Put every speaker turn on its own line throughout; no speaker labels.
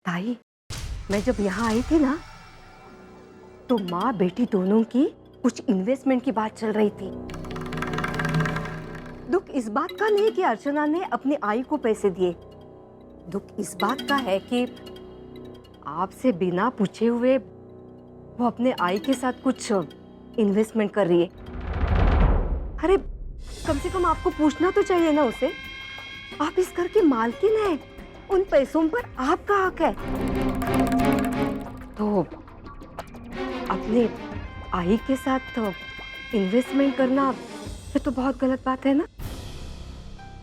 ताई, मैं जब यहाँ आई थी ना, तो माँ बेटी दोनों की कुछ इन्वेस्टमेंट की बात चल रही थी। दुख इस बात का नहीं कि अर्चना ने अपनी आई को पैसे दिए, दुख इस बात का है कि आपसे बिना पूछे हुए वो अपने आई के साथ कुछ इन्वेस्टमेंट कर रही है। अरे कम से कम आपको पूछना तो चाहिए ना उसे। आप इस घर की मालकिन हैं, उन पैसों पर आपका हक है। तो अपने आई के साथ इन्वेस्टमेंट करना ये तो बहुत गलत बात है ना।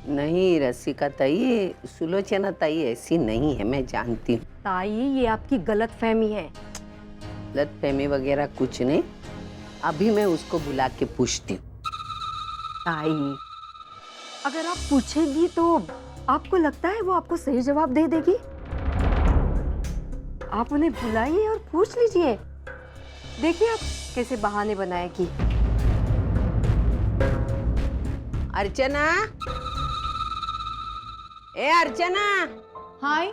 नहीं रसिका ताई, सुलोचना ताई ऐसी नहीं है, मैं जानती हूँ।
ताई, ये आपकी गलत फहमी है।
गलत फहमी वगैरह कुछ नहीं, अभी मैं उसको बुला के पूछती हूँ।
ताई, अगर आप पूछेगी तो आपको लगता है वो आपको सही जवाब दे देगी? आप उन्हें बुलाइए और पूछ लीजिए, देखिए आप कैसे बहाने बनाएगी।
अर्चना, ए अर्चना।
हाय।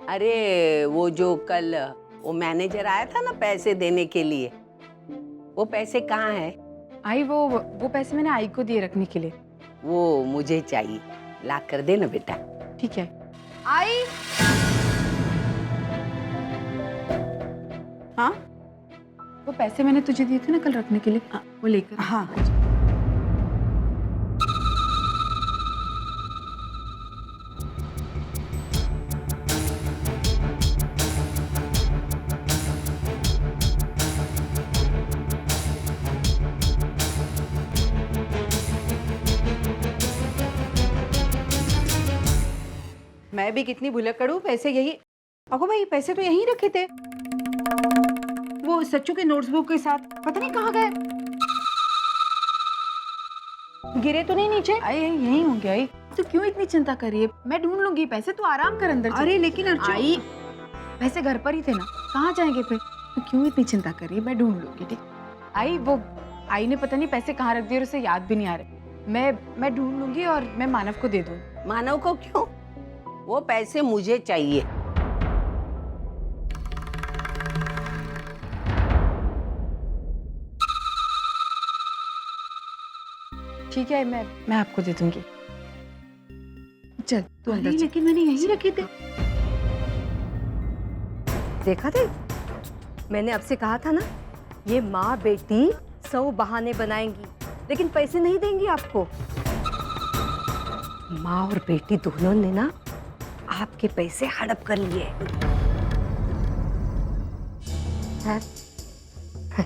अरे वो जो कल वो मैनेजर आया था ना पैसे देने के लिए, वो पैसे कहाँ है?
आई वो पैसे मैंने आई को दिए रखने के लिए।
वो मुझे चाहिए, ला कर दे ना बेटा।
ठीक है। आई। हाँ, वो पैसे मैंने तुझे दिए थे ना कल रखने के लिए, वो लेकर। हाँ। मैं भी कितनी भुलक्कड़ हूँ, पैसे यही। अगो भाई, पैसे तो यहीं रखे थे, वो सच्चू के नोटबुक के साथ, पता नहीं कहाँ गए। गिरे तो नहीं नीचे? आई यहीं होंगे। आई तो क्यों इतनी चिंता कर रही है, मैं ढूंढ लूंगी पैसे, तू आराम कर अंदर। अरे लेकिन आई, पैसे घर पर ही थे ना, कहाँ जाएंगे फिर? तो क्यों इतनी चिंता कर रही है, मैं ढूंढ लूंगी। ठीक। आई वो आई ने पता नहीं पैसे कहाँ रख दिए और उसे याद भी नहीं आ रहे। मैं ढूंढ लूंगी और मैं मानव को दे दूँ।
मानव को क्यों? वो पैसे मुझे चाहिए।
ठीक है, मैं आपको दे दूंगी। चल तू अंदर। लेकिन मैंने यहीं रखे थे।
देखा थे, मैंने आपसे कहा था ना, ये माँ बेटी 100 बहाने बनाएंगी लेकिन पैसे नहीं देंगी आपको। माँ और बेटी दोनों ने ना आपके पैसे हड़प कर लिए हैं।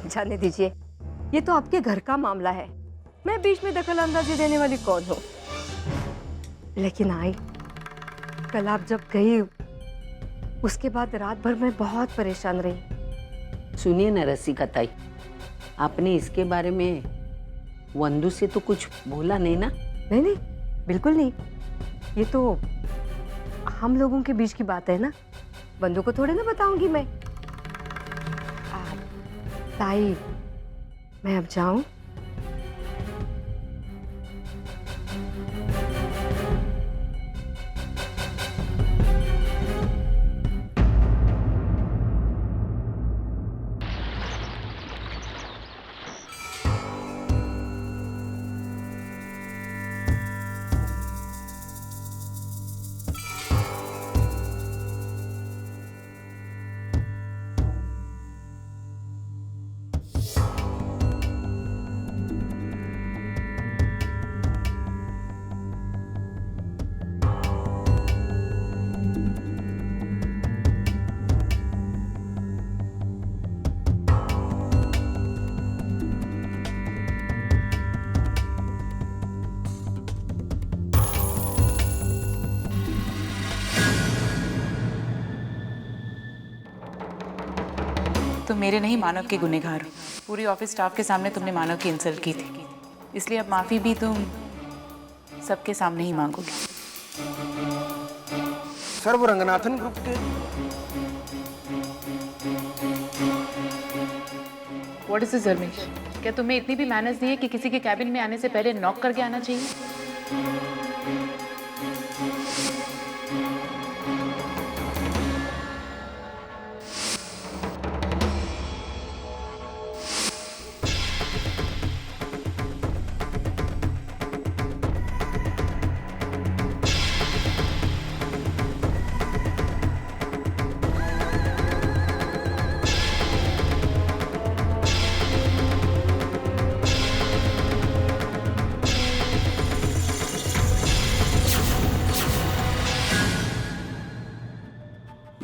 जाने दीजिए, ये तो आपके घर का मामला है, मैं बीच में दखल अंदाजी देने वाली कौन हूँ। लेकिन आई, कल आप जब गई उसके बाद रात भर मैं बहुत परेशान रही।
सुनिए ना रसिका ताई, आपने इसके बारे में वंदू से तो कुछ बोला नहीं ना?
नहीं नहीं, बिल्कुल नहीं, ये तो हम लोगों के बीच की बात है ना, बंदू को थोड़े ना बताऊंगी मैं। ताई, मैं अब जाऊं?
तुम मेरे नहीं मानव के गुनहगार हो। पूरी ऑफिस स्टाफ के सामने तुमने मानव की इंसल्ट की थी, इसलिए अब माफी भी तुम सबके सामने ही मांगोगे।
सर वो रंगनाथन ग्रुप के।
What is this Ramesh? क्या तुम्हें इतनी भी मैनर्स नहीं है कि किसी के कैबिन में आने से पहले नॉक करके आना चाहिए?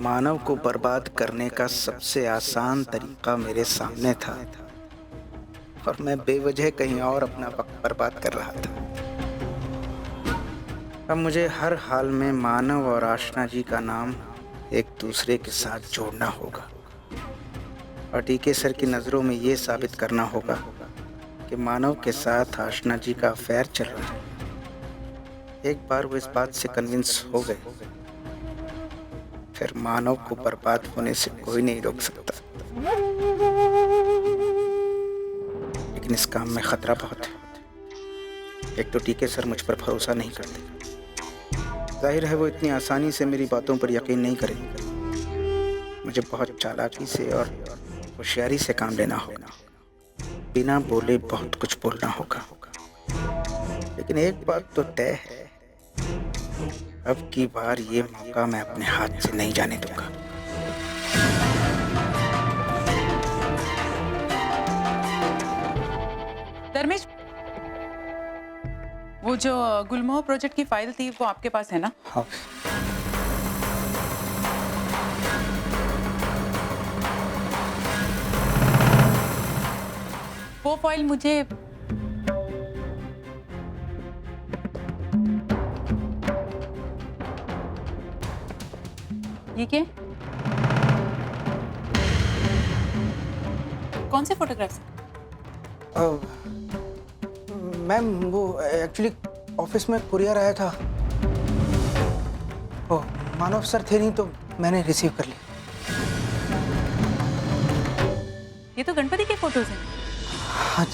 मानव को बर्बाद करने का सबसे आसान तरीका मेरे सामने था और मैं बेवजह कहीं और अपना वक्त बर्बाद कर रहा था। अब मुझे हर हाल में मानव और आशना जी का नाम एक दूसरे के साथ जोड़ना होगा और डीके सर की नज़रों में ये साबित करना होगा कि मानव के साथ आशना जी का अफेयर चल रहा है। एक बार वो इस बात से कन्विंस हो गए, फिर मानव को बर्बाद होने से कोई नहीं रोक सकता। लेकिन इस काम में खतरा बहुत है। एक तो डीके सर मुझ पर भरोसा नहीं करते, जाहिर है वो इतनी आसानी से मेरी बातों पर यकीन नहीं करेंगे। मुझे बहुत चालाकी से और होशियारी से काम लेना होगा, बिना बोले बहुत कुछ बोलना होगा। लेकिन एक बात तो तय है, अब की बार ये मौका मैं अपने हाथ से नहीं जाने दूंगा।
धर्मेश, वो जो गुलमोहर प्रोजेक्ट की फाइल थी वो आपके पास है ना?
हाँ।
वो फाइल मुझे ये क्या? कौन से फोटोग्राफ्स?
मैम वो एक्चुअली ऑफिस में कुरियर आया था। ओ मानव सर थे नहीं तो मैंने रिसीव कर लिया।
ये तो गणपति के फोटोज हैं।
हाँ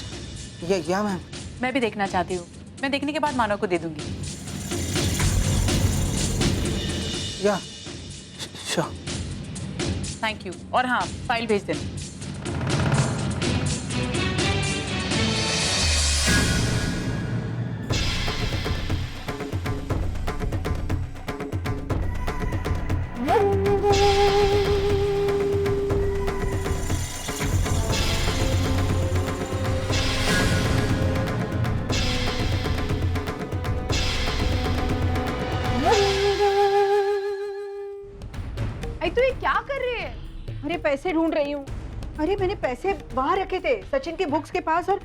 या मैम।
मैं भी देखना चाहती हूँ। मैं देखने के बाद मानव को दे दूंगी।
या श्योर।
Thank you. और हाँ, फाइल भेज देना।
तो ये क्या कर रही है?
अरे पैसे ढूंढ रही हूँ। अरे मैंने पैसे वहाँ रखे थे सचिन के बुक्स के पास और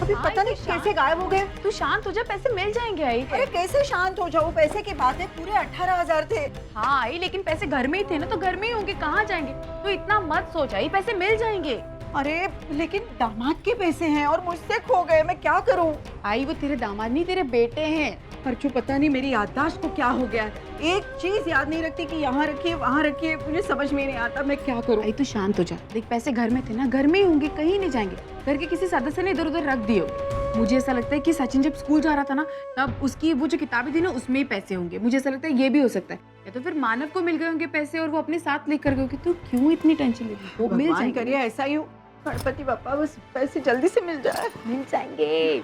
अभी पता नहीं कैसे गायब हो गए।
तू शांत हो जा, पैसे मिल जाएंगे आई।
अरे कैसे शांत हो जाऊँ, पैसे की बात है, पूरे 18,000 थे।
हाँ आई, लेकिन पैसे घर में ही थे ना, तो घर में ही होंगे, कहाँ जाएंगे? तो इतना मत सोच आई, पैसे मिल जाएंगे।
अरे लेकिन दामाद के पैसे हैं और मुझसे खो गए, मैं क्या करूँ?
आई वो तेरे दामाद नहीं, तेरे बेटे हैं।
परचू पता नहीं मेरी याददाश्त को क्या हो गया, एक चीज याद नहीं रखती कि यहाँ रखिए वहाँ रखिए, मुझे समझ में नहीं आता मैं क्या करूँ।
आई तू शांत हो जा, देख पैसे घर में थे ना, घर में ही होंगे, कहीं नहीं जाएंगे। घर के किसी सदस्य ने इधर उधर रख दिए होंगे। मुझे ऐसा लगता है कि सचिन जब स्कूल जा रहा था ना, तब उसकी वो जो किताबें थी ना, उसमें ही पैसे होंगे। मुझे ऐसा लगता है ये भी हो सकता है, या तो फिर मानव को मिल गए होंगे पैसे और वो अपने साथ लेकर गए होंगे। तू क्यों इतनी टेंशन ले रही है? वो मिल
भगवान
जाएंगे,
करिए ऐसा ही हो, गणपति बापा बस पैसे जल्दी से मिल जाए।
मिल जाएंगे।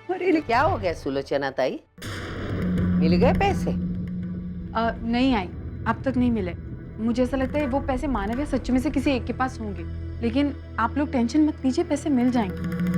अरे क्या हो गया सुलोचना ताई, मिल गए पैसे?
नहीं आई, अब तक नहीं मिले। मुझे ऐसा लगता है वो पैसे मानव या सच में से किसी एक के पास होंगे, लेकिन आप लोग टेंशन मत लीजिए, पैसे मिल जाएंगे।